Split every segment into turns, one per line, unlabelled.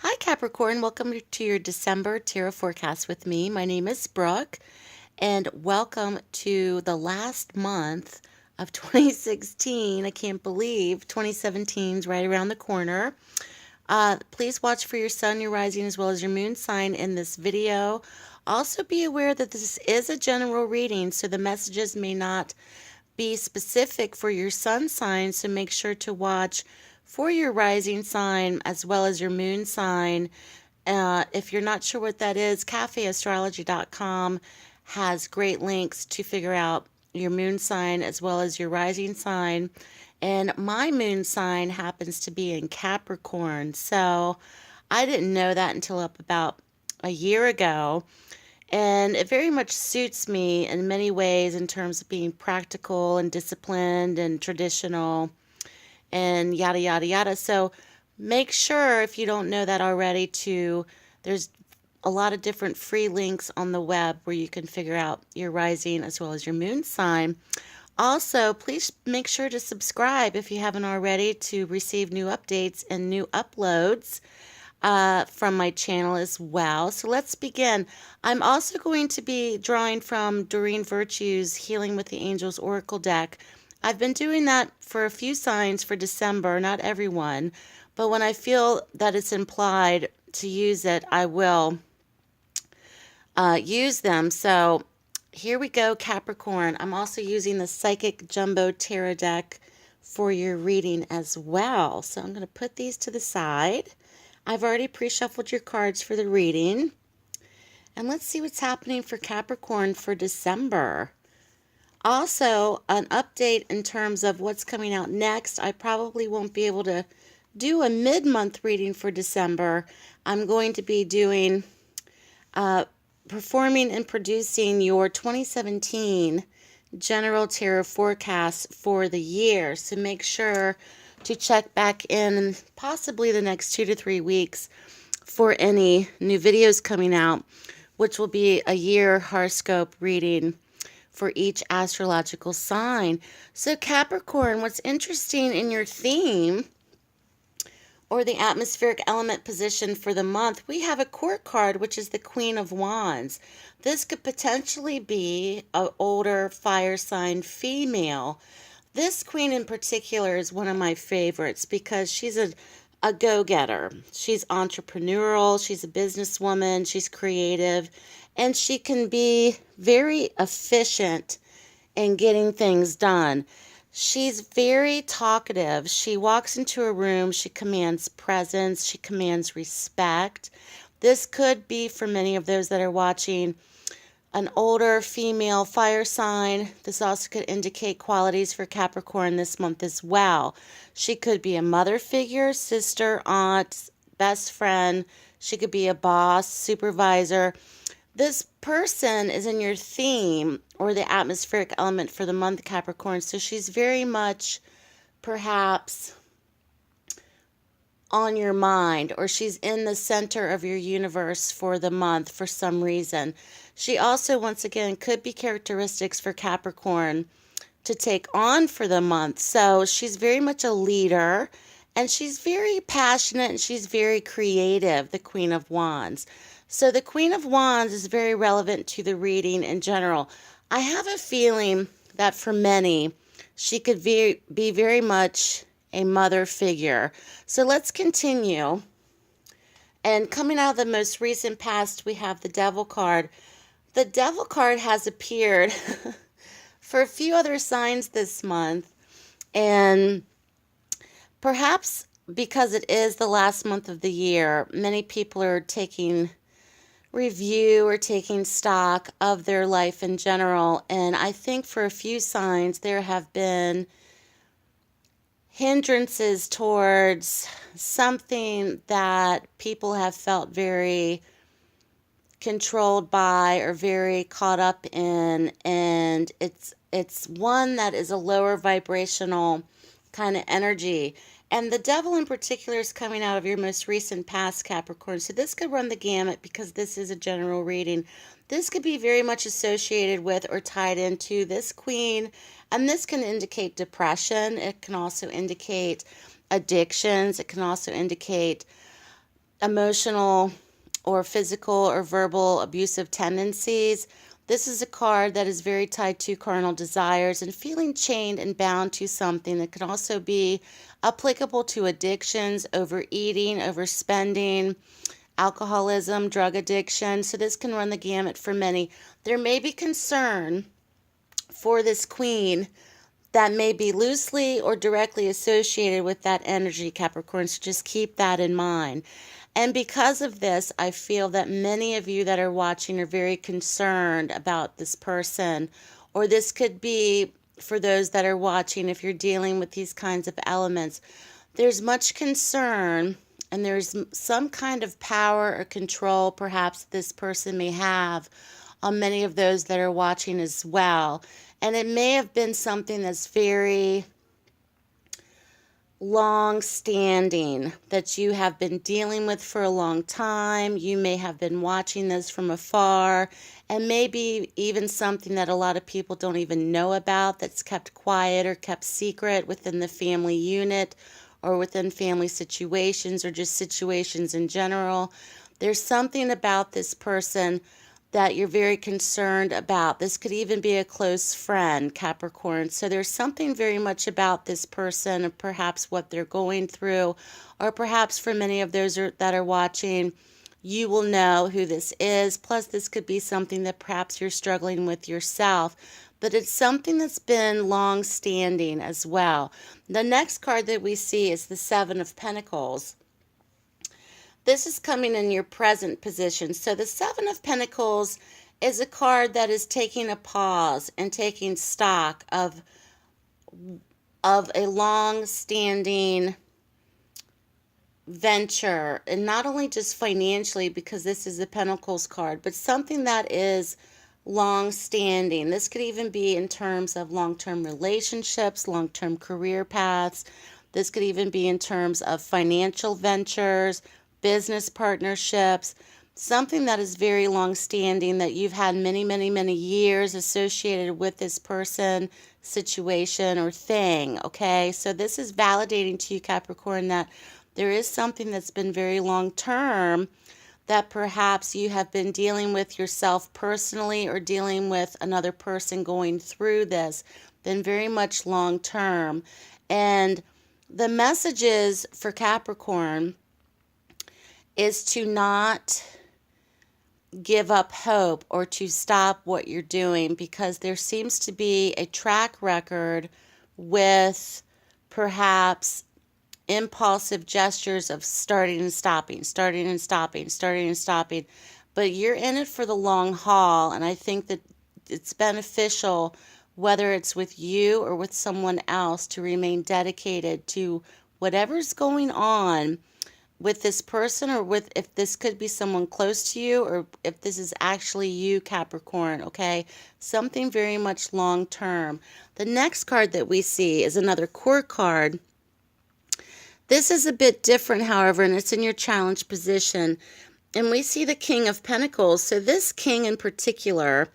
Hi, Capricorn. Welcome to your December tarot forecast with me. My name is Brooke, and welcome to the last month of 2016. I can't believe 2017 is right around the corner. Please watch for your sun, your rising, as well as your moon sign in this video. Also, be aware that this is a general reading, so the messages may not be specific for your sun sign, so make sure to watch for your rising sign as well as your moon sign. If you're not sure what that is, cafeastrology.com has great links to figure out your moon sign as well as your rising sign. And my moon sign happens to be in Capricorn, so I didn't know that until up about a year ago. And it very much suits me in many ways in terms of being practical and disciplined and traditional and yada, yada, yada. So make sure, if you don't know that already, there's a lot of different free links on the web where you can figure out your rising as well as your moon sign. Also, please make sure to subscribe if you haven't already to receive new updates and new uploads from my channel as well. So let's begin. I'm also going to be drawing from Doreen Virtue's Healing with the Angels Oracle deck. I've been doing that for a few signs for December, not everyone, but when I feel that it's implied to use it, I will use them. So here we go, Capricorn. I'm also using the Psychic Jumbo Tarot deck for your reading as well. So I'm going to put these to the side. I've already pre-shuffled your cards for the reading. And let's see what's happening for Capricorn for December. Also, an update in terms of what's coming out next. I probably won't be able to do a mid-month reading for December. I'm going to be doing, performing and producing your 2017 general tarot forecast for the year. So make sure to check back in possibly the next 2 to 3 weeks for any new videos coming out, which will be a year horoscope reading for each astrological sign. So Capricorn, what's interesting in your theme or the atmospheric element position for the month, we have a court card, which is the Queen of Wands. This could potentially be an older fire sign female. This queen in particular is one of my favorites because she's a go-getter. She's entrepreneurial, she's a businesswoman, she's creative, and she can be very efficient in getting things done. She's very talkative. She walks into a room, she commands presence, she commands respect. This could be, for many of those that are watching, an older female fire sign. This also could indicate qualities for Capricorn this month as well. She could be a mother figure, sister, aunt, best friend. She could be a boss, supervisor. This person is in your theme or the atmospheric element for the month, Capricorn. So she's very much perhaps on your mind, or she's in the center of your universe for the month for some reason. She also, once again, could be characteristics for Capricorn to take on for the month. So she's very much a leader, and she's very passionate, and she's very creative, the Queen of Wands. So the Queen of Wands is very relevant to the reading in general. I have a feeling that for many, she could be very much a mother figure. So let's continue. And coming out of the most recent past, we have the Devil card. The Devil card has appeared for a few other signs this month. And perhaps because it is the last month of the year, many people are taking review or taking stock of their life in general. And I think for a few signs, there have been hindrances towards something that people have felt very controlled by or very caught up in, and it's one that is a lower vibrational kind of energy. And the Devil in particular is coming out of your most recent past, Capricorn. So this could run the gamut because this is a general reading. This could be very much associated with or tied into this queen, and this can indicate depression. It can also indicate addictions. It can also indicate emotional or physical or verbal abusive tendencies. This is a card that is very tied to carnal desires and feeling chained and bound to something. That can also be applicable to addictions, overeating, overspending, alcoholism, drug addiction. So this can run the gamut for many. There may be concern for this queen that may be loosely or directly associated with that energy, Capricorn. So just keep that in mind. And because of this, I feel that many of you that are watching are very concerned about this person. Or this could be for those that are watching, if you're dealing with these kinds of elements. There's much concern and there's some kind of power or control perhaps this person may have on many of those that are watching as well. And it may have been something that's very long standing that you have been dealing with for a long time. You may have been watching this from afar, and maybe even something that a lot of people don't even know about, that's kept quiet or kept secret within the family unit or within family situations or just situations in general. There's something about this person that you're very concerned about. This could even be a close friend, Capricorn. So there's something very much about this person, or perhaps what they're going through, or perhaps for many of those that are watching, you will know who this is. Plus, this could be something that perhaps you're struggling with yourself, but it's something that's been long standing as well. The next card that we see is the Seven of Pentacles. This is coming in your present position. So the Seven of Pentacles is a card that is taking a pause and taking stock of a long-standing venture, and not only just financially, because this is a Pentacles card, but something that is long-standing. This could even be in terms of long-term relationships, long-term career paths. This could even be in terms of financial ventures, business partnerships, something that is very long-standing that you've had many, many, many years associated with this person, situation, or thing, okay? So this is validating to you, Capricorn, that there is something that's been very long-term that perhaps you have been dealing with yourself personally or dealing with another person going through this, been very much long-term. And the messages for Capricorn is to not give up hope or to stop what you're doing, because there seems to be a track record with perhaps impulsive gestures of starting and stopping, starting and stopping, starting and stopping. But you're in it for the long haul, and I think that it's beneficial, whether it's with you or with someone else, to remain dedicated to whatever's going on with this person, or with, if this could be someone close to you, or if this is actually you, Capricorn, okay? Something very much long term. The next card that we see is another court card. This is a bit different, however, and it's in your challenge position. And we see the King of Pentacles. So this king in particular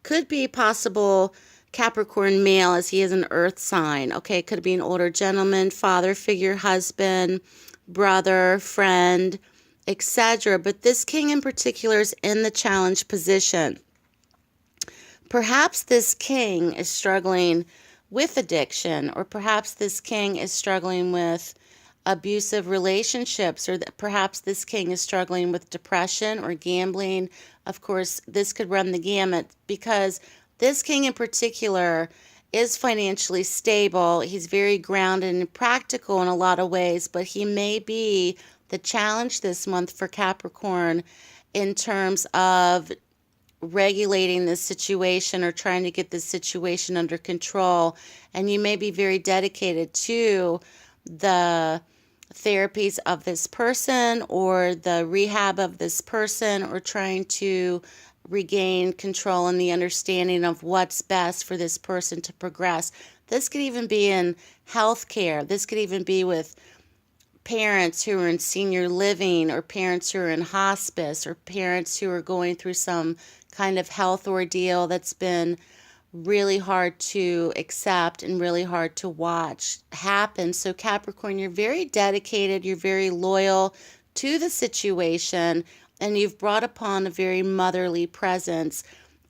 could be possible Capricorn male, as he is an earth sign, okay? Could be an older gentleman, father figure, husband, brother, friend, etc. But this king in particular is in the challenge position. Perhaps this king is struggling with addiction, or perhaps this king is struggling with abusive relationships, or that perhaps this king is struggling with depression or gambling. Of course, this could run the gamut, because this king in particular is financially stable. He's very grounded and practical in a lot of ways, but he may be the challenge this month for Capricorn in terms of regulating this situation or trying to get this situation under control. And you may be very dedicated to the therapies of this person or the rehab of this person, or trying to regain control and the understanding of what's best for this person to progress. This could even be in healthcare. This could even be with parents who are in senior living, or parents who are in hospice, or parents who are going through some kind of health ordeal that's been really hard to accept and really hard to watch happen. So Capricorn, you're very dedicated, you're very loyal to the situation, and you've brought upon a very motherly presence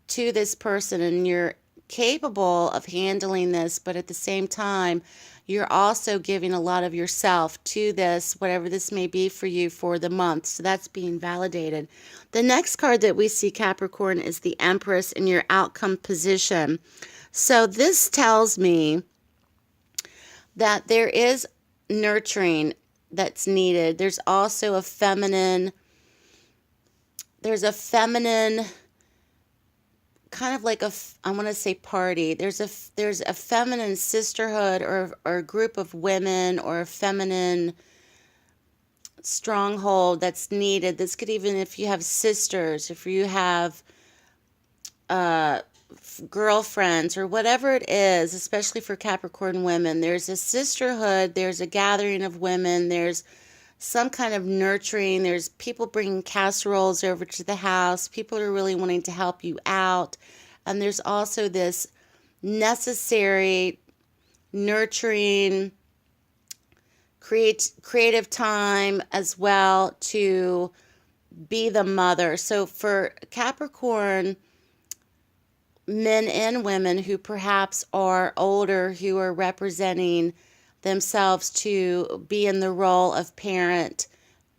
to this person, and you're capable of handling this, but at the same time, you're also giving a lot of yourself to this, whatever this may be for you for the month. So that's being validated. The next card that we see, Capricorn, is the Empress in your outcome position. So this tells me that there is nurturing that's needed. There's also a feminine, kind of like I want to say party. There's a feminine sisterhood or a group of women or a feminine stronghold that's needed. This could even, if you have sisters, if you have girlfriends or whatever it is, especially for Capricorn women, there's a sisterhood, there's a gathering of women, there's some kind of nurturing, there's people bringing casseroles over to the house, people are really wanting to help you out, and there's also this necessary nurturing creative time as well to be the mother. So for Capricorn men and women who perhaps are older, who are representing themselves to be in the role of parent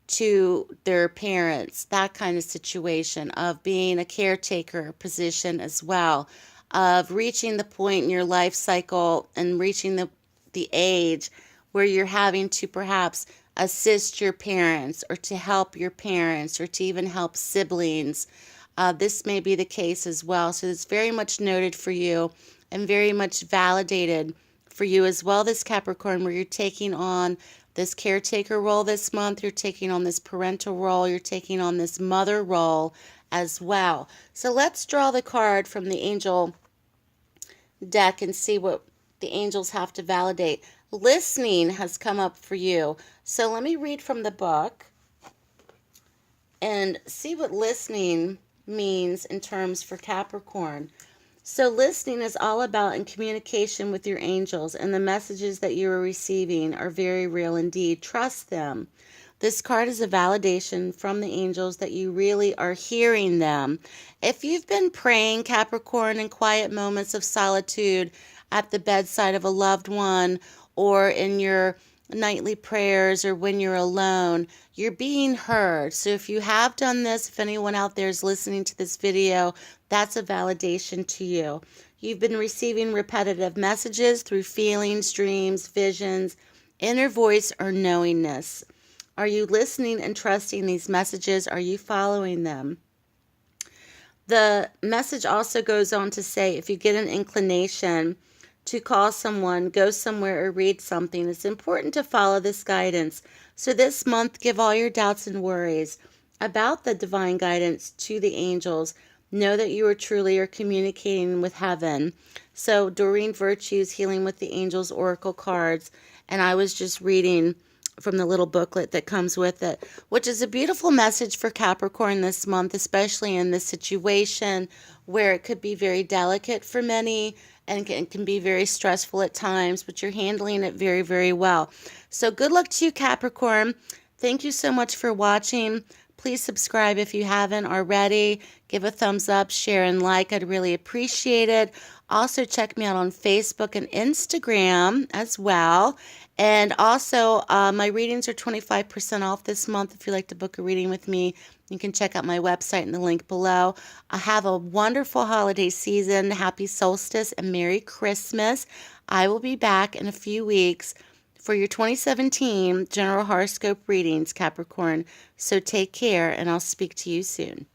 to their parents, that kind of situation, of being a caretaker position as well, of reaching the point in your life cycle and reaching the age where you're having to perhaps assist your parents or to help your parents or to even help siblings. This may be the case as well. So it's very much noted for you and very much validated for you as well, this Capricorn, where you're taking on this caretaker role this month, you're taking on this parental role, you're taking on this mother role as well. So let's draw the card from the angel deck and see what the angels have to validate. Listening has come up for you. So let me read from the book and see what listening means in terms for Capricorn. So listening is all about in communication with your angels, and the messages that you are receiving are very real indeed. Trust them. This card is a validation from the angels that you really are hearing them. If you've been praying, Capricorn, in quiet moments of solitude at the bedside of a loved one, or in your nightly prayers, or when you're alone, you're being heard. So if you have done this, if anyone out there is listening to this video, that's a validation to you. You've been receiving repetitive messages through feelings, dreams, visions, inner voice, or knowingness. Are you listening and trusting these messages? Are you following them? The message also goes on to say, if you get an inclination to call someone, go somewhere, or read something, it's important to follow this guidance. So this month, give all your doubts and worries about the divine guidance to the angels. Know that you are truly communicating with heaven. So Doreen Virtue's Healing with the Angels Oracle cards, and I was just reading from the little booklet that comes with it, which is a beautiful message for Capricorn this month, especially in this situation where it could be very delicate for many and can be very stressful at times, but you're handling it very, very well. So good luck to you, Capricorn. Thank you so much for watching. Please subscribe if you haven't already. Give a thumbs up, share, and like. I'd really appreciate it. Also, check me out on Facebook and Instagram as well. And also, my readings are 25% off this month. If you'd like to book a reading with me, you can check out my website in the link below. Have a wonderful holiday season. Happy solstice and Merry Christmas. I will be back in a few weeks for your 2017 general horoscope readings, Capricorn. So take care, and I'll speak to you soon.